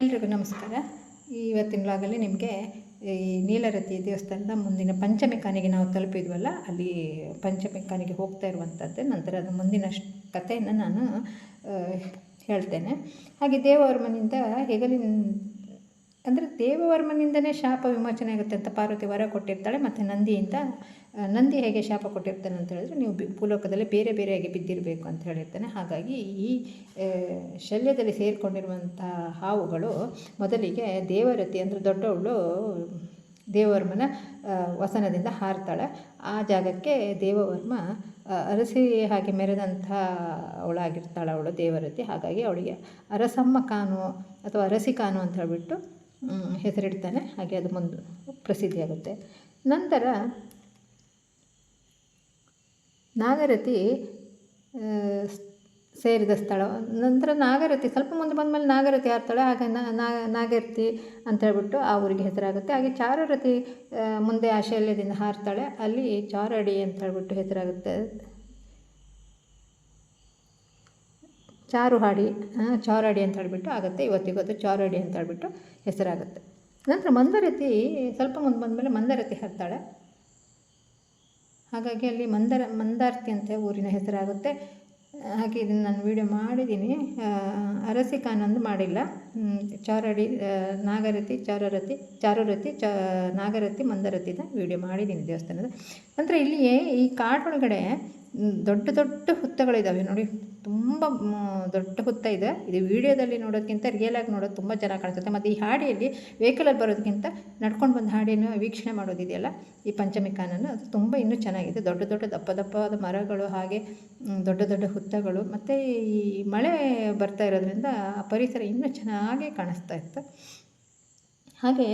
ಎಲ್ರಿಗೂ ನಮಸ್ಕಾರ. ಇವತ್ತಿನ ವ್ಲಾಗಲ್ಲಿ ನಿಮಗೆ ಈ ನೀಲರತಿ ದೇವಸ್ಥಾನದ ಮುಂದಿನ ಪಂಚಮಿ ಕಾನಿಗೆ ನಾವು ತಲುಪಿದ್ವಲ್ಲ, ಅಲ್ಲಿ ಪಂಚಮಿ ಕಾನಿಗೆ ಹೋಗ್ತಾ ಇರುವಂಥದ್ದು. ನಂತರ ಅದು ಮುಂದಿನ ಕಥೆಯನ್ನು ನಾನು ಹೇಳ್ತೇನೆ. ಹಾಗೆ ದೇವವರ್ಮನಿಂದ ಹೆಗಲಿನ ಅಂದರೆ ದೇವವರ್ಮನಿಂದನೇ ಶಾಪ ವಿಮೋಚನೆ ಆಗುತ್ತೆ ಅಂತ ಪಾರ್ವತಿ ವರ ಕೊಟ್ಟಿರ್ತಾಳೆ. ಮತ್ತು ನಂದಿ ಹೇಗೆ ಶಾಪ ಕೊಟ್ಟಿರ್ತಾನೆ ಅಂತ ಹೇಳಿದ್ರೆ, ನೀವು ಭೂಲೋಕದಲ್ಲಿ ಬೇರೆ ಬೇರೆಯಾಗಿ ಬಿದ್ದಿರಬೇಕು ಅಂತ ಹೇಳಿರ್ತಾನೆ. ಹಾಗಾಗಿ ಈ ಶಲ್ಯದಲ್ಲಿ ಸೇರಿಕೊಂಡಿರುವಂಥ ಹಾವುಗಳು ಮೊದಲಿಗೆ ದೇವರತಿ ಅಂದರೆ ದೊಡ್ಡವಳು ದೇವವರ್ಮನ ವಸನದಿಂದ ಹಾರ್ತಾಳೆ. ಆ ಜಾಗಕ್ಕೆ ದೇವವರ್ಮ ಅರಸಿ ಹಾಗೆ ಮೆರೆದಂಥ ಅವಳಾಗಿರ್ತಾಳೆ ಅವಳು ದೇವರತಿ. ಹಾಗಾಗಿ ಅವಳಿಗೆ ಅರಸಮ್ಮ ಕಾನು ಅಥವಾ ಅರಸಿ ಕಾನು ಅಂತ ಹೇಳಿಬಿಟ್ಟು ಹೆಸರಿಡ್ತಾನೆ. ಹಾಗೆ ಅದು ಮುಂದೆ ಪ್ರಸಿದ್ಧಿಯಾಗುತ್ತೆ. ನಂತರ ನಾಗರತಿ ಸೇರಿದ ಸ್ಥಳ. ನಂತರ ನಾಗರತಿ ಸ್ವಲ್ಪ ಮುಂದೆ ಬಂದಮೇಲೆ ನಾಗರತಿ ಹಾರ್ತಾಳೆ. ಹಾಗೆ ನಾಗರತಿ ಅಂತ ಹೇಳ್ಬಿಟ್ಟು ಆ ಊರಿಗೆ ಹೆಸರಾಗುತ್ತೆ. ಹಾಗೆ ಚಾರುರತಿ ಮುಂದೆ ಆ ಶಲ್ಯದಿಂದ ಹಾರ್ತಾಳೆ. ಅಲ್ಲಿ ಚಾರಡಿ ಅಂತ ಹೇಳ್ಬಿಟ್ಟು ಹೆಸರಾಗುತ್ತೆ. ಚಾರಡಿ ಅಂತ ಹೇಳ್ಬಿಟ್ಟು ಆಗುತ್ತೆ. ಇವತ್ತಿಗೊತ್ತು ಚಾರಡಿ ಅಂತ ಹೇಳ್ಬಿಟ್ಟು ಹೆಸರಾಗುತ್ತೆ. ನಂತರ ಮಂದರತಿ ಸ್ವಲ್ಪ ಮುಂದೆ ಬಂದಮೇಲೆ ಮಂದರತಿ ಹಾರ್ತಾಳೆ. ಹಾಗಾಗಿ ಅಲ್ಲಿ ಮಂದಾರ್ತಿ ಅಂತ ಊರಿನ ಹೆಸರಾಗುತ್ತೆ. ಹಾಗೆ ಇದನ್ನು ನಾನು ವೀಡಿಯೋ ಮಾಡಿದ್ದೀನಿ. ಅರಸಿ ಕಾನೊಂದು ಮಾಡಿಲ್ಲ. ಚಾರಡಿ, ನಾಗರತಿ, ಚಾರುರತಿ, ನಾಗರತಿ, ಮಂದರತಿದ ವೀಡಿಯೋ ಮಾಡಿದ್ದೀನಿ ದೇವಸ್ಥಾನದ. ನಂತರ ಇಲ್ಲಿಯೇ ಈ ಕಾಡೊಳಗಡೆ ದೊಡ್ಡ ದೊಡ್ಡ ಹುತ್ತಗಳಿದ್ದಾವೆ ನೋಡಿ. ತುಂಬ ದೊಡ್ಡ ಹುತ್ತ ಇದೆ. ಇದು ವೀಡಿಯೋದಲ್ಲಿ ನೋಡೋದಕ್ಕಿಂತ ರಿಯಲಾಗಿ ನೋಡೋದು ತುಂಬ ಚೆನ್ನಾಗಿ ಕಾಣಿಸುತ್ತೆ. ಮತ್ತು ಈ ಹಾಡಿಯಲ್ಲಿ ವೆಹಿಕಲಲ್ಲಿ ಬರೋದಕ್ಕಿಂತ ನಡ್ಕೊಂಡು ಬಂದು ಹಾಡಿಯನ್ನು ವೀಕ್ಷಣೆ ಮಾಡೋದಿದೆಯಲ್ಲ, ಈ ಪಂಚಮಿ ಕಾನನ್ನು, ಅದು ತುಂಬ ಇನ್ನೂ ಚೆನ್ನಾಗಿದೆ. ದೊಡ್ಡ ದೊಡ್ಡ ದಪ್ಪವಾದ ಮರಗಳು, ಹಾಗೆ ದೊಡ್ಡ ದೊಡ್ಡ ಹುತ್ತಗಳು, ಮತ್ತು ಈ ಮಳೆ ಬರ್ತಾ ಇರೋದ್ರಿಂದ ಆ ಪರಿಸರ ಇನ್ನೂ ಚೆನ್ನಾಗಿ ಕಾಣಿಸ್ತಾ ಇತ್ತು. ಹಾಗೆ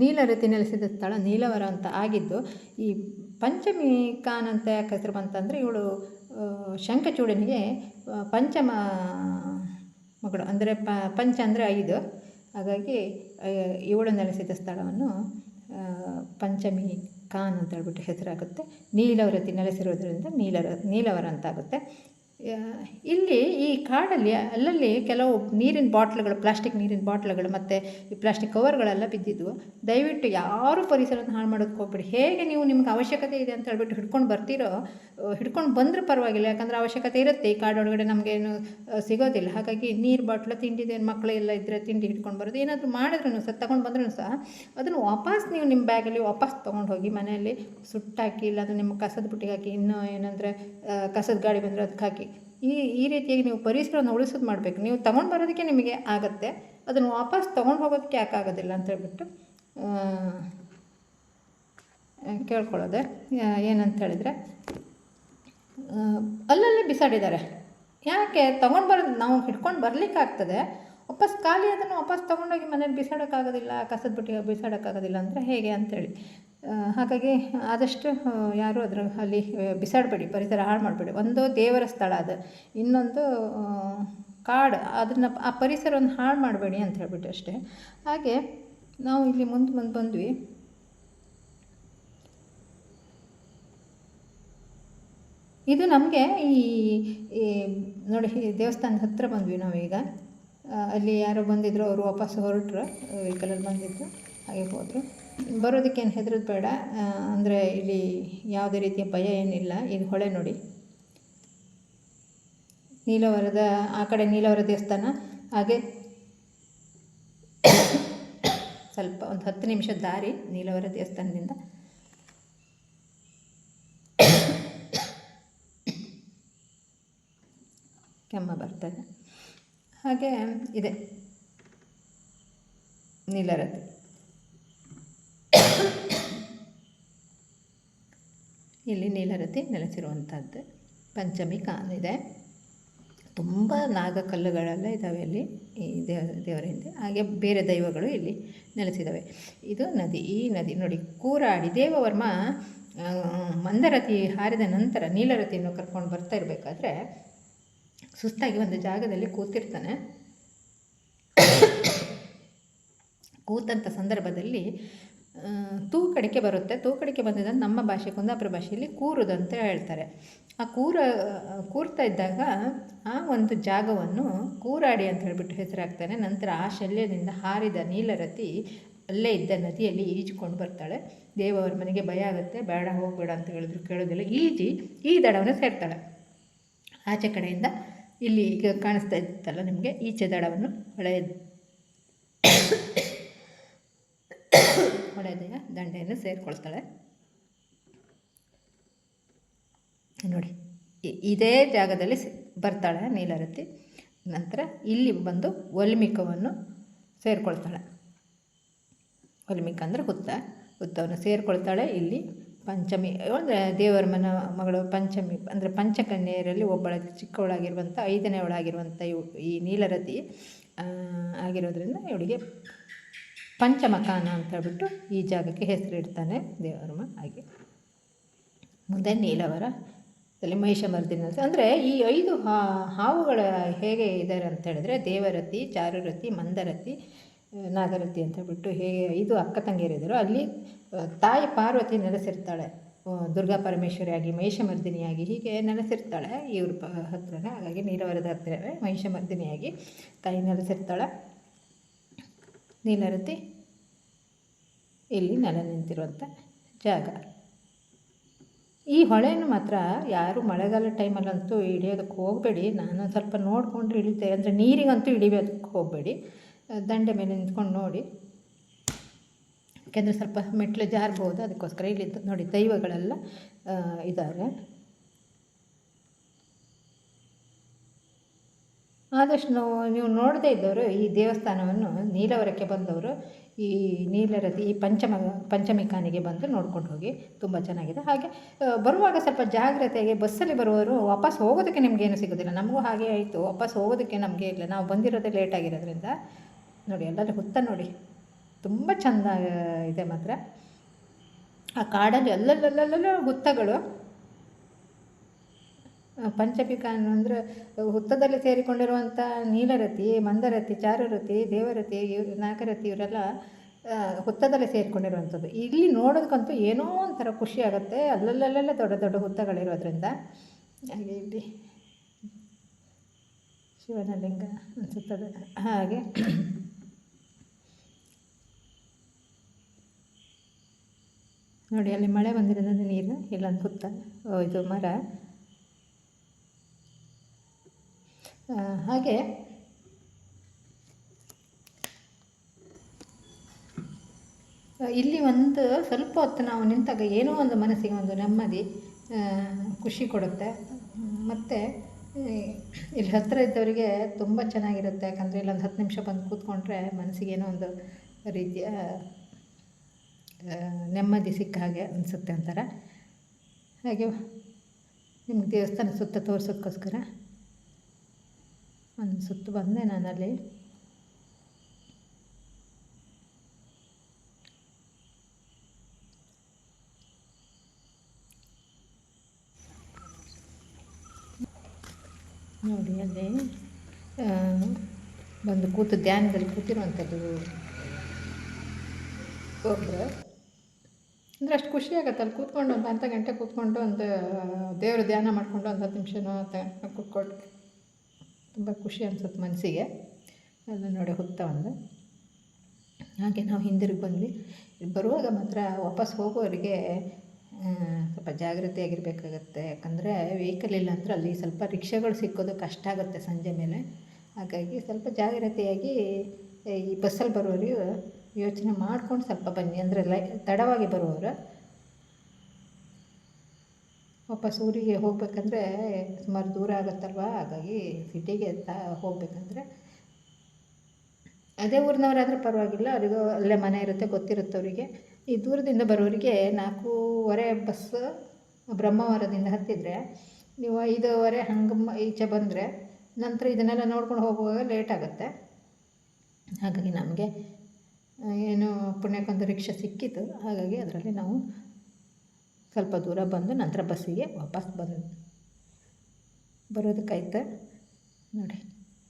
ನೀಲರತಿ ನೆಲೆಸಿದ ಸ್ಥಳ ನೀಲವರ ಅಂತ ಆಗಿದ್ದು. ಈ ಪಂಚಮಿ ಕಾನ್ ಅಂತ ಯಾಕೆ ಹೆಸರು ಬಂತಂದರೆ, ಇವಳು ಶಂಖಚೂಡನಿಗೆ ಪಂಚಮ ಮಗಳು, ಅಂದರೆ ಪಂಚ ಅಂದರೆ 5. ಹಾಗಾಗಿ ಇವಳು ನೆಲೆಸಿದ ಸ್ಥಳವನ್ನು ಪಂಚಮಿ ಕಾನ್ ಅಂತ ಹೇಳ್ಬಿಟ್ಟು ಹೆಸರಾಗುತ್ತೆ. ನೀಲವರತಿ ನೆಲೆಸಿರೋದ್ರಿಂದ ನೀಲವರ ಅಂತಾಗುತ್ತೆ. ಇಲ್ಲಿ ಈ ಕಾಡಲ್ಲಿ ಅಲ್ಲಲ್ಲಿ ಕೆಲವು ನೀರಿನ ಬಾಟ್ಲುಗಳು, ಪ್ಲಾಸ್ಟಿಕ್ ನೀರಿನ ಬಾಟ್ಲುಗಳು ಮತ್ತು ಈ ಪ್ಲಾಸ್ಟಿಕ್ ಕವರ್ಗಳೆಲ್ಲ ಬಿದ್ದಿದ್ವು. ದಯವಿಟ್ಟು ಯಾರೂ ಪರಿಸರವನ್ನು ಹಾಳು ಮಾಡೋದಕ್ಕೆ ಹೋಗ್ಬೇಡಿ. ಹೇಗೆ ನೀವು ನಿಮ್ಗೆ ಅವಶ್ಯಕತೆ ಇದೆ ಅಂತ ಹೇಳ್ಬಿಟ್ಟು ಹಿಡ್ಕೊಂಡು ಬಂದರೆ ಪರವಾಗಿಲ್ಲ. ಯಾಕಂದರೆ ಅವಶ್ಯಕತೆ ಇರುತ್ತೆ. ಈ ಕಾಡೊಳಗಡೆ ನಮಗೇನು ಸಿಗೋದಿಲ್ಲ. ಹಾಗಾಗಿ ನೀರು ಬಾಟ್ಲು, ತಿಂಡಿದೇನು ಮಕ್ಕಳು ಎಲ್ಲ ಇದ್ದರೆ ತಿಂಡಿ ಹಿಡ್ಕೊಂಡು ಬರೋದು. ಏನಾದರೂ ಮಾಡಿದ್ರೂ ಸಹ, ತಗೊಂಡು ಬಂದ್ರೂ ಸಹ ಅದನ್ನು ವಾಪಸ್ ನೀವು ನಿಮ್ಮ ಬ್ಯಾಗಲ್ಲಿ ವಾಪಸ್ ತೊಗೊಂಡು ಹೋಗಿ ಮನೆಯಲ್ಲಿ ಸುಟ್ಟಾಕಿ, ಇಲ್ಲಾಂದರೆ ನಿಮ್ಮ ಕಸದ ಬುಟ್ಟಿಗೆ ಹಾಕಿ, ಇನ್ನೂ ಏನಂದರೆ ಕಸದ ಗಾಡಿ ಬಂದರೆ ಅದಕ್ಕೆ ಹಾಕಿ, ಈ ರೀತಿಯಾಗಿ ನೀವು ಪರಿಸರವನ್ನು ಉಳಿಸೋದು ಮಾಡಬೇಕು. ನೀವು ತೊಗೊಂಡು ಬರೋದಕ್ಕೆ ನಿಮಗೆ ಆಗುತ್ತೆ, ಅದನ್ನು ವಾಪಸ್ ತೊಗೊಂಡು ಹೋಗೋದಕ್ಕೆ ಯಾಕೆ ಆಗೋದಿಲ್ಲ ಅಂತ ಹೇಳ್ಬಿಟ್ಟು ಕೇಳ್ಕೊಳ್ಳೋದೆ. ಏನಂತ ಹೇಳಿದರೆ, ಅಲ್ಲಲ್ಲೇ ಬಿಸಾಡಿದ್ದಾರೆ. ಯಾಕೆ ತೊಗೊಂಡು ಬರೋದು, ನಾವು ಹಿಡ್ಕೊಂಡು ಬರಲಿಕ್ಕಾಗ್ತದೆ, ವಾಪಸ್ ಖಾಲಿ ಅದನ್ನು ವಾಪಸ್ ತೊಗೊಂಡೋಗಿ ಮನೇಲಿ ಬಿಸಾಡೋಕ್ಕಾಗೋದಿಲ್ಲ, ಕಸದ ಬುಟ್ಟಿಗೆ ಬಿಸಾಡೋಕ್ಕಾಗೋದಿಲ್ಲ ಅಂದರೆ ಹೇಗೆ ಅಂಥೇಳಿ. ಹಾಗಾಗಿ ಆದಷ್ಟು ಯಾರು ಅಲ್ಲಿ ಬಿಸಾಡಬೇಡಿ, ಪರಿಸರ ಹಾಳು ಮಾಡಬೇಡಿ. ಒಂದು ದೇವರ ಸ್ಥಳ ಅದು, ಇನ್ನೊಂದು ಕಾಡು, ಅದನ್ನು ಆ ಪರಿಸರವನ್ನು ಹಾಳು ಮಾಡಬೇಡಿ ಅಂತ ಹೇಳ್ಬಿಟ್ಟು ಅಷ್ಟೇ. ಹಾಗೆ ನಾವು ಇಲ್ಲಿ ಮುಂದೆ ಬಂದ್ವಿ. ಇದು ನಮಗೆ ಈ ನೋಡಿ, ದೇವಸ್ಥಾನದ ಹತ್ತಿರ ಬಂದ್ವಿ ನಾವೀಗ. ಅಲ್ಲಿ ಯಾರೋ ಬಂದಿದ್ರು, ಅವರು ವಾಪಸ್ ಹೊರಟರು, ವೆಹಿಕಲಲ್ಲಿ ಬಂದಿದ್ರು, ಹಾಗೆ ಹೋದರು. ಬರೋದಕ್ಕೇನು ಹೆದರೋದು ಬೇಡ. ಅಂದರೆ ಇಲ್ಲಿ ಯಾವುದೇ ರೀತಿಯ ಭಯ ಏನಿಲ್ಲ. ಇದು ಹೊಳೆ ನೋಡಿ, ನೀಲವರದ ಆ ಕಡೆ ನೀಲವರ ದೇವಸ್ಥಾನ. ಹಾಗೆ ಸ್ವಲ್ಪ ಒಂದು 10 ನಿಮಿಷದ ದಾರಿ ನೀಲವರ ದೇವಸ್ಥಾನದಿಂದ. ಕೆಮ್ಮ ಬರ್ತದೆ. ಹಾಗೆ ಇದೆ ನೀಲರತಿ. ಇಲ್ಲಿ ನೀಲರತಿ ನೆಲೆಸಿರುವಂಥದ್ದು ಪಂಚಮಿ ಕಾನ್ ಇದೆ. ತುಂಬ ನಾಗಕಲ್ಲುಗಳೆಲ್ಲ ಇದ್ದಾವೆ ಅಲ್ಲಿ ಈ ದೇವರ ಹಿಂದೆ. ಹಾಗೆ ಬೇರೆ ದೈವಗಳು ಇಲ್ಲಿ ನೆಲೆಸಿದ್ದಾವೆ. ಇದು ನದಿ. ಈ ನದಿ ನೋಡಿ, ಕೂರಾಡಿ ದೇವವರ್ಮ ಮಂದರತಿ ಹಾರಿದ ನಂತರ ನೀಲರತಿಯನ್ನು ಕರ್ಕೊಂಡು ಬರ್ತಾ ಇರಬೇಕಾದ್ರೆ ಸುಸ್ತಾಗಿ ಒಂದು ಜಾಗದಲ್ಲಿ ಕೂತಿರ್ತಾನೆ. ಕೂತಂಥ ಸಂದರ್ಭದಲ್ಲಿ ತೂಕಡಿಕೆ ಬರುತ್ತೆ. ತೂಕಡಿಕೆ ಬಂದಿದ್ದಂತ ನಮ್ಮ ಭಾಷೆ ಕುಂದಾಪುರ ಭಾಷೆಯಲ್ಲಿ ಕೂರುದಂತ ಹೇಳ್ತಾರೆ. ಆ ಕೂರ್ತಾ ಇದ್ದಾಗ ಆ ಒಂದು ಜಾಗವನ್ನು ಕೂರಾಡಿ ಅಂತ ಹೇಳಿಬಿಟ್ಟು ಹೆಸರಾಗ್ತಾನೆ. ನಂತರ ಆ ಶಲ್ಯದಿಂದ ಹಾರಿದ ನೀಲರತಿ ಅಲ್ಲೇ ಇದ್ದ ನದಿಯಲ್ಲಿ ಈಜ್ಕೊಂಡು ಬರ್ತಾಳೆ. ದೇವರ ಮನೆಗೆ ಭಯ ಆಗುತ್ತೆ, ಬೇಡ ಹೋಗಬೇಡ ಅಂತ ಹೇಳಿದ್ರು ಕೇಳೋದಿಲ್ಲ. ಈ ದಡವನ್ನು ಸೇರ್ತಾಳೆ. ಆಚೆ ಕಡೆಯಿಂದ ಇಲ್ಲಿ ಈಗ ಕಾಣಿಸ್ತಾ ಇತ್ತಲ್ಲ ನಿಮಗೆ, ಈಚೆ ದಡವನ್ನು ಹೊಳೆದೆಯ ದಂಡೆಯನ್ನು ಸೇರಿಕೊಳ್ತಾಳೆ. ನೋಡಿ, ಇದೇ ಜಾಗದಲ್ಲಿ ಬರ್ತಾಳೆ ನೀಲರತಿ. ನಂತರ ಇಲ್ಲಿ ಬಂದು ವಲ್ಮೀಕವನ್ನು ಸೇರಿಕೊಳ್ತಾಳೆ. ವಲ್ಮೀಕ ಅಂದರೆ ಹುತ್ತವನ್ನು ಸೇರಿಕೊಳ್ತಾಳೆ. ಇಲ್ಲಿ ಪಂಚಮಿ ಅಂದರೆ ದೇವರ ಮಗಳು ಪಂಚಮಿ ಅಂದರೆ ಪಂಚಕನ್ಯೆಯರಲ್ಲಿ ಒಬ್ಬಳ ಚಿಕ್ಕವಳಾಗಿರುವಂಥ 5ನೇವಳಾಗಿರುವಂಥ ಈ ನೀಲರತಿ ಆಗಿರೋದ್ರಿಂದ ಇವಳಿಗೆ ಪಂಚಮಕಾನ ಅಂತ ಹೇಳ್ಬಿಟ್ಟು ಈ ಜಾಗಕ್ಕೆ ಹೆಸರಿಡ್ತಾನೆ ದೇವರಮ್ಮ. ಹಾಗೆ ಮುಂದೆ ನೀಲವರ ಅಲ್ಲಿ ಮಹಿಷಮರ್ದಿನಿ ಅಂದರೆ ಈ 5 ಹಾವುಗಳ ಹೇಗೆ ಇದ್ದಾರೆ ಅಂತ ಹೇಳಿದ್ರೆ, ದೇವರತಿ, ಚಾರುರತಿ, ಮಂದರತಿ, ನಾಗರತಿ ಅಂತ ಹೇಳ್ಬಿಟ್ಟು ಹೇಗೆ 5 ಅಕ್ಕ ತಂಗಿಯರಿದ್ದರು. ಅಲ್ಲಿ ತಾಯಿ ಪಾರ್ವತಿ ನೆಲೆಸಿರ್ತಾಳೆ, ದುರ್ಗಾ ಪರಮೇಶ್ವರಿಯಾಗಿ, ಮಹಿಷಮರ್ದಿನಿಯಾಗಿ ಹೀಗೆ ನೆಲೆಸಿರ್ತಾಳೆ ಇವ್ರ ಹತ್ರನೇ. ಹಾಗಾಗಿ ನೀಲವರದ ಹತ್ತಿರವೇ ಮಹಿಷಮರ್ದಿನಿಯಾಗಿ ತಾಯಿ ನೆಲೆಸಿರ್ತಾಳೆ. ನೀಲರತಿ ಇಲ್ಲಿ ನೆಲೆ ನಿಂತಿರುವಂಥ ಜಾಗ. ಈ ಹೊಳೆಯನ್ನು ಮಾತ್ರ ಯಾರು ಮಳೆಗಾಲ ಟೈಮಲ್ಲಂತೂ ಇಳಿಯೋದಕ್ಕೆ ಹೋಗಬೇಡಿ. ನಾನು ಸ್ವಲ್ಪ ನೋಡಿಕೊಂಡು ಇಳಿತೆ, ಅಂದರೆ ನೀರಿಗಂತೂ ಇಳಿಯೋದಕ್ಕೆ ಹೋಗಬೇಡಿ. ದಂಡೆ ಮೇಲೆ ನಿಂತ್ಕೊಂಡು ನೋಡಿ, ಯಾಕೆಂದರೆ ಸ್ವಲ್ಪ ಮೆಟ್ಲು ಜಾರ್ಬೋದು. ಅದಕ್ಕೋಸ್ಕರ ಇಲ್ಲಿ ನೋಡಿ ದೈವಗಳೆಲ್ಲ ಇದ್ದಾರೆ. ಆದಷ್ಟು ನೀವು ನೋಡದೇ ಇದ್ದವರು ಈ ದೇವಸ್ಥಾನವನ್ನು ನೀಲವರಕ್ಕೆ ಬಂದವರು ಈ ನೀಲರತಿ ಈ ಪಂಚಮಿಕಾನಿಗೆ ಬಂದು ನೋಡ್ಕೊಂಡು ಹೋಗಿ, ತುಂಬ ಚೆನ್ನಾಗಿದೆ. ಹಾಗೆ ಬರುವಾಗ ಸ್ವಲ್ಪ ಜಾಗ್ರತೆಯಾಗಿ, ಬಸ್ಸಲ್ಲಿ ಬರುವವರು ವಾಪಸ್ ಹೋಗೋದಕ್ಕೆ ನಿಮಗೇನು ಸಿಗೋದಿಲ್ಲ. ನಮಗೂ ಹಾಗೆ ಆಯಿತು, ವಾಪಸ್ ಹೋಗೋದಕ್ಕೆ ನಮಗೆ ಇಲ್ಲ, ನಾವು ಬಂದಿರೋದೇ ಲೇಟಾಗಿರೋದ್ರಿಂದ. ನೋಡಿ ಎಲ್ಲರೂ ಹುತ್ತ ನೋಡಿ, ತುಂಬ ಚೆಂದ ಇದೆ ಮಾತ್ರ. ಆ ಕಾಡಲ್ಲಿ ಅಲ್ಲಲ್ಲಲ್ಲ ಹುತ್ತಗಳು. ಪಂಚಮಿಕಾನು ಅಂದರೆ ಹುತ್ತದಲ್ಲಿ ಸೇರಿಕೊಂಡಿರುವಂಥ ನೀಲರತಿ, ಮಂದರತಿ, ಚಾರುರತಿ, ದೇವರತಿ, ನಾಗರತಿ ಇವರೆಲ್ಲ ಹುತ್ತದಲ್ಲಿ ಸೇರಿಕೊಂಡಿರುವಂಥದ್ದು. ಇಲ್ಲಿ ನೋಡೋದಕ್ಕಂತೂ ಏನೋ ಒಂಥರ ಖುಷಿ ಆಗುತ್ತೆ. ಅಲ್ಲಲ್ಲಲ್ಲೇ ದೊಡ್ಡ ದೊಡ್ಡ ಹುತ್ತಗಳಿರೋದ್ರಿಂದ. ಹಾಗೆ ಇಲ್ಲಿ ಶಿವನ ಲಿಂಗ ಅನಿಸುತ್ತದೆ. ಹಾಗೆ ನೋಡಿ, ಅಲ್ಲಿ ಮಳೆ ಬಂದಿರೋದ್ರಿಂದ ನೀರು, ಇಲ್ಲೊಂದು ಹುತ್ತ, ಇದು ಮರ. ಹಾಗೆ ಇಲ್ಲಿ ಒಂದು ಸ್ವಲ್ಪ ಹೊತ್ತು ನಾವು ನಿಂತಾಗ ಏನೋ ಒಂದು ಮನಸ್ಸಿಗೆ ಒಂದು ನೆಮ್ಮದಿ, ಖುಷಿ ಕೊಡುತ್ತೆ. ಮತ್ತು ಇಲ್ಲಿ ಹತ್ತಿರ ಇದ್ದವರಿಗೆ ತುಂಬ ಚೆನ್ನಾಗಿರುತ್ತೆ. ಯಾಕಂದರೆ ಇಲ್ಲೊಂದು 10 ನಿಮಿಷ ಬಂದು ಕೂತ್ಕೊಂಡ್ರೆ ಮನಸ್ಸಿಗೆ ಏನೋ ಒಂದು ರೀತಿಯ ನೆಮ್ಮದಿ ಸಿಕ್ಕ ಹಾಗೆ ಅನಿಸುತ್ತೆ ಒಂಥರ. ಹಾಗೆ ನಿಮ್ಗೆ ದೇವಸ್ಥಾನ ಸುತ್ತ ತೋರಿಸೋದಕ್ಕೋಸ್ಕರ ಒಂದು ಸುತ್ತು ಬಂದೆ ನಾನಲ್ಲಿ. ನೋಡಿ, ಅಲ್ಲಿ ಬಂದು ಕೂತು ಧ್ಯಾನದಲ್ಲಿ ಕೂತಿರುವಂಥದ್ದು ಒಬ್ಬರು. ಅಂದರೆ ಅಷ್ಟು ಖುಷಿ ಆಗುತ್ತೆ ಅಲ್ಲಿ ಕೂತ್ಕೊಂಡು, ಒಂದು ಅರ್ಧ ಗಂಟೆ ಕೂತ್ಕೊಂಡು ಒಂದು ದೇವ್ರ ಧ್ಯಾನ ಮಾಡಿಕೊಂಡು ಒಂದು 10 ನಿಮಿಷನೋ ಕೂತ್ಕೊಂಡು ತುಂಬ ಖುಷಿ ಅನಿಸುತ್ತೆ ಮನಸ್ಸಿಗೆ. ಅದು ನೋಡಿ ಹುತ್ತ ಒಂದು. ಹಾಗೆ ನಾವು ಹಿಂದಿರುಗಿ ಬಂದ್ವಿ. ಬರುವಾಗ ಮಾತ್ರ ವಾಪಸ್ ಹೋಗೋರಿಗೆ ಸ್ವಲ್ಪ ಜಾಗ್ರತೆಯಾಗಿರಬೇಕಾಗತ್ತೆ. ಯಾಕಂದರೆ ವೆಹಿಕಲ್ ಇಲ್ಲ ಅಂದರೆ ಅಲ್ಲಿ ಸ್ವಲ್ಪ ರಿಕ್ಷಾಗಳು ಸಿಕ್ಕೋದು ಕಷ್ಟ ಆಗುತ್ತೆ ಸಂಜೆ ಮೇಲೆ. ಹಾಗಾಗಿ ಸ್ವಲ್ಪ ಜಾಗ್ರತೆಯಾಗಿ ಈ ಬಸ್ಸಲ್ಲಿ ಬರೋರಿಗೆ ಯೋಚನೆ ಮಾಡ್ಕೊಂಡು ಸ್ವಲ್ಪ ಬನ್ನಿ. ಅಂದರೆ ತಡವಾಗಿ ಬರುವವರು ವಾಪಸ್ ಊರಿಗೆ ಹೋಗ್ಬೇಕಂದ್ರೆ ಸುಮಾರು ದೂರ ಆಗುತ್ತಲ್ವ. ಹಾಗಾಗಿ ಸಿಟಿಗೆ ಹೋಗ್ಬೇಕಂದ್ರೆ ಅದೇ ಊರಿನವರಾದರೆ ಪರವಾಗಿಲ್ಲ, ಅವರಿಗೂ ಅಲ್ಲೇ ಮನೆ ಇರುತ್ತೆ, ಗೊತ್ತಿರುತ್ತೆ ಅವರಿಗೆ. ಈ ದೂರದಿಂದ ಬರೋರಿಗೆ 4:15 ಬಸ್ ಬ್ರಹ್ಮಾವರದಿಂದ ಹತ್ತಿದರೆ ನೀವು 5:15 ಹಂಗೆ ಈಚೆ ಬಂದರೆ ನಂತರ ಇದನ್ನೆಲ್ಲ ನೋಡ್ಕೊಂಡು ಹೋಗುವಾಗ ಲೇಟ್ ಆಗುತ್ತೆ. ಹಾಗಾಗಿ ನಮಗೆ ಏನು ಪುಣ್ಯಕ್ಕೊಂದು ರಿಕ್ಷಾ ಸಿಕ್ಕಿತ್ತು. ಹಾಗಾಗಿ ಅದರಲ್ಲಿ ನಾವು ಸ್ವಲ್ಪ ದೂರ ಬಂದು ನಂತರ ಬಸ್ಸಿಗೆ ವಾಪಸ್ ಬರೋದಕ್ಕಾಯ್ತು. ನೋಡಿ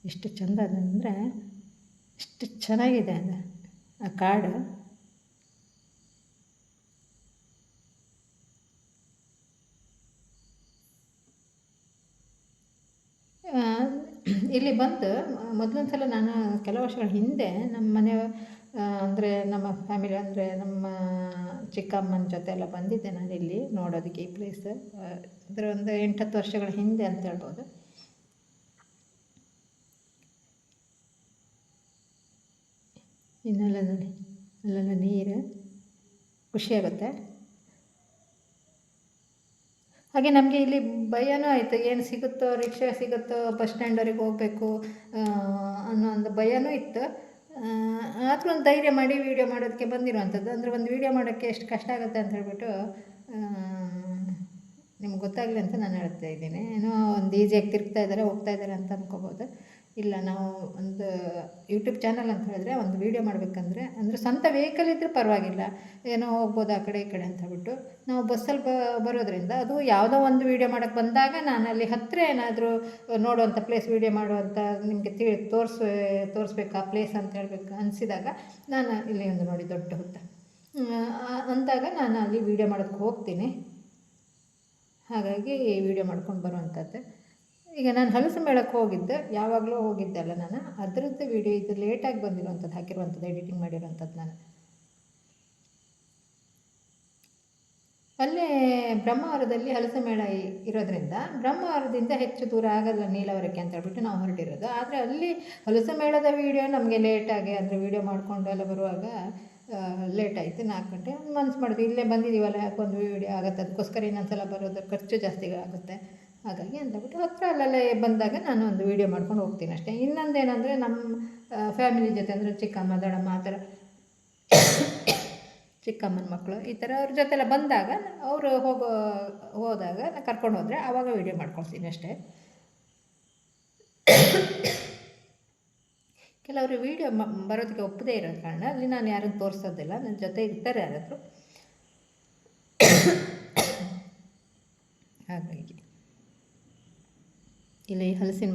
ಎಷ್ಟು ಚೆಂದ ಅಂದರೆ ಎಷ್ಟು ಚೆನ್ನಾಗಿದೆ ಅದು ಆ ಕಾಡು. ಇಲ್ಲಿ ಬಂದು ಮೊದಲೊಂದು ಸಲ ನಾನು ಕೆಲವು ವರ್ಷಗಳ ಹಿಂದೆ ನಮ್ಮ ಮನೆ ಅಂದರೆ ನಮ್ಮ ಫ್ಯಾಮಿಲಿ ಅಂದರೆ ನಮ್ಮ ಚಿಕ್ಕಮ್ಮನ ಜೊತೆ ಎಲ್ಲ ಬಂದಿದ್ದೆ ನಾನು ಇಲ್ಲಿ ನೋಡೋದಕ್ಕೆ ಈ ಪ್ಲೇಸ್. ಅಂದರೆ ಒಂದು 8-10 ವರ್ಷಗಳ ಹಿಂದೆ ಅಂತ ಹೇಳ್ಬೋದು. ಇನ್ನೆಲ್ಲ ನೋಡಿ, ಅಲ್ಲೆಲ್ಲ ನೀರು, ಖುಷಿಯಾಗುತ್ತೆ. ಹಾಗೆ ನಮಗೆ ಇಲ್ಲಿ ಭಯನೂ ಆಯಿತು, ಏನು ಸಿಗುತ್ತೋ, ರಿಕ್ಷಾ ಸಿಗುತ್ತೋ, ಬಸ್ ಸ್ಟ್ಯಾಂಡ್ವರೆಗೆ ಹೋಗಬೇಕು ಅನ್ನೋ ಒಂದು ಭಯನೂ ಇತ್ತು. ಆದರೂ ಒಂದು ಧೈರ್ಯ ಮಾಡಿ ವೀಡಿಯೋ ಮಾಡೋದಕ್ಕೆ ಬಂದಿರುವಂಥದ್ದು. ಅಂದರೆ ಒಂದು ವೀಡಿಯೋ ಮಾಡೋಕ್ಕೆ ಎಷ್ಟು ಕಷ್ಟ ಆಗುತ್ತೆ ಅಂತ ಹೇಳ್ಬಿಟ್ಟು ನಿಮ್ಗೆ ಗೊತ್ತಾಗಲಿ ಅಂತ ನಾನು ಹೇಳ್ತಾ ಇದ್ದೀನಿ. ಏನೋ ಒಂದು ಈಸಿಯಾಗಿ ತಿರುಗ್ತಾ ಇದ್ದಾರೆ, ಹೋಗ್ತಾ ಇದ್ದಾರೆ ಅಂತ ಅಂದ್ಕೋಬೋದು. ಇಲ್ಲ, ನಾವು ಒಂದು ಯೂಟ್ಯೂಬ್ ಚಾನಲ್ ಅಂತ ಹೇಳಿದ್ರೆ ಒಂದು ವೀಡಿಯೋ ಮಾಡಬೇಕಂದ್ರೆ ಅಂದರೆ ಸ್ವಂತ ವೆಹಿಕಲ್ ಇದ್ದರೆ ಪರವಾಗಿಲ್ಲ, ಏನೋ ಹೋಗ್ಬೋದು ಆ ಕಡೆ ಈ ಕಡೆ ಅಂತ ಹೇಳ್ಬಿಟ್ಟು. ನಾವು ಬಸ್ಸಲ್ಲಿ ಬರೋದ್ರಿಂದ ಅದು ಯಾವುದೋ ಒಂದು ವೀಡಿಯೋ ಮಾಡೋಕ್ಕೆ ಬಂದಾಗ ನಾನು ಅಲ್ಲಿ ಹತ್ತಿರ ಏನಾದರೂ ನೋಡುವಂಥ ಪ್ಲೇಸ್ ವೀಡಿಯೋ ಮಾಡುವಂಥ ನಿಮಗೆ ತೋರಿಸ್ಬೇಕು ಆ ಪ್ಲೇಸ್ ಅಂತ ಹೇಳಬೇಕು ಅನಿಸಿದಾಗ ನಾನು ಇಲ್ಲಿ ಒಂದು ನೋಡಿ ದೊಡ್ಡ ಹುತ್ತ ಅಂದಾಗ ನಾನು ಅಲ್ಲಿ ವೀಡಿಯೋ ಮಾಡೋಕ್ಕೆ ಹೋಗ್ತೀನಿ. ಹಾಗಾಗಿ ವೀಡಿಯೋ ಮಾಡ್ಕೊಂಡು ಬರುವಂಥದ್ದು. ಈಗ ನಾನು ಹಲಸು ಮೇಳಕ್ಕೆ ಹೋಗಿದ್ದೆ, ಯಾವಾಗಲೂ ಹೋಗಿದ್ದೆ ಅಲ್ಲ ನಾನು, ಅದರದ್ದು ವೀಡಿಯೋ ಇದು ಲೇಟಾಗಿ ಬಂದಿರುವಂಥದ್ದು, ಹಾಕಿರುವಂಥದ್ದು, ಎಡಿಟಿಂಗ್ ಮಾಡಿರುವಂಥದ್ದು ನಾನು. ಅಲ್ಲೇ ಬ್ರಹ್ಮಾವರದಲ್ಲಿ ಹಲಸು ಮೇಳ ಇರೋದ್ರಿಂದ ಬ್ರಹ್ಮಾವರದಿಂದ ಹೆಚ್ಚು ದೂರ ಆಗಲ್ಲ ನೀಲವರಕ್ಕೆ ಅಂತ ಹೇಳ್ಬಿಟ್ಟು ನಾವು ಹೊರಟಿರೋದು. ಆದರೆ ಅಲ್ಲಿ ಹಲಸು ಮೇಳದ ವೀಡಿಯೋ ನಮಗೆ ಲೇಟಾಗಿ ಅಂದರೆ ವೀಡಿಯೋ ಮಾಡಿಕೊಂಡು ಎಲ್ಲ ಬರುವಾಗ ಲೇಟ್ ಆಯಿತು. 4 ಗಂಟೆ ಮನ್ಸು ಮಾಡಿದ್ವಿ, ಇಲ್ಲೇ ಬಂದಿದ್ದೀವಲ್ಲ, ಯಾಕೊಂದು ವೀಡಿಯೋ ಆಗುತ್ತೆ, ಅದಕ್ಕೋಸ್ಕರ ಇನ್ನೊಂದ್ಸಲ ಬರೋದು ಖರ್ಚು ಜಾಸ್ತಿ ಆಗುತ್ತೆ. ಹಾಗಾಗಿ ಅಂದ್ಬಿಟ್ಟು ಹತ್ತಿರ ಅಲ್ಲಲ್ಲೇ ಬಂದಾಗ ನಾನು ಒಂದು ವೀಡಿಯೋ ಮಾಡ್ಕೊಂಡು ಹೋಗ್ತೀನಿ ಅಷ್ಟೇ. ಇನ್ನೊಂದೇನೆಂದರೆ ನಮ್ಮ ಫ್ಯಾಮಿಲಿ ಜೊತೆ ಅಂದರೆ ಚಿಕ್ಕಮ್ಮ, ದೊಡ್ಡಮ್ಮ ಆ ಥರ ಚಿಕ್ಕಮ್ಮನ ಮಕ್ಕಳು ಈ ಥರ ಅವ್ರ ಜೊತೆಲ್ಲ ಬಂದಾಗ ಅವರು ಹೋದಾಗ ನಾನು ಕರ್ಕೊಂಡು ಹೋದರೆ ಆವಾಗ ವೀಡಿಯೋ ಮಾಡ್ಕೊಳ್ತೀನಿ ಅಷ್ಟೇ. ಕೆಲವರು ವೀಡಿಯೋ ಬರೋದಕ್ಕೆ ಒಪ್ಪದೇ ಇರೋ ಕಾರಣ ಅಲ್ಲಿ ನಾನು ಯಾರನ್ನು ತೋರಿಸೋದಿಲ್ಲ, ನನ್ನ ಜೊತೆ ಇರ್ತಾರೆ ಯಾರಾದರೂ. ಹಾಗಾಗಿ ಇಲ್ಲಿ ಹಲಸಿನ